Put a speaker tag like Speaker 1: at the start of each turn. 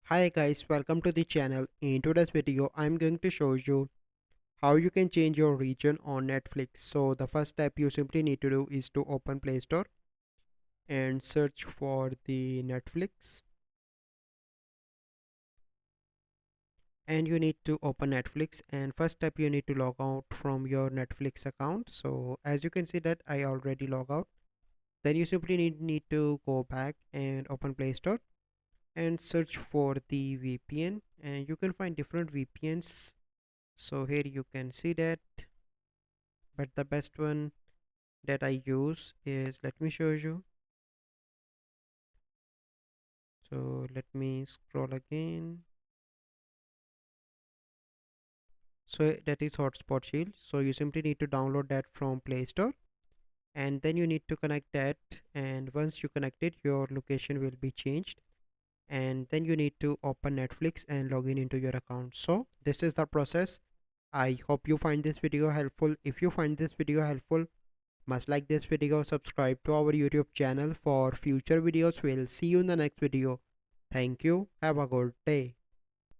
Speaker 1: Hi guys, welcome to the channel. In today's video, I'm going to show you how you can change your region on Netflix. So the first step you simply need to do is to open Play Store and search for the Netflix. And you need to open Netflix, and first step you need to log out from your Netflix account. So as you can see that I already log out. Then you simply need to go back and open Play Store and search for the VPN, and you can find different VPNs. So here you can see that, but the best one that I use is, let me show you. So let me scroll again. So that is Hotspot Shield. So you simply need to download that from Play Store, and then you need to connect that, and once you connect it your location will be changed, and then you need to open Netflix and log in into your account. So this is the process. I hope you find this video helpful. If you find this video helpful, must like this video, subscribe to our YouTube channel for future videos. We'll see you in the next video. Thank you. Have a good day.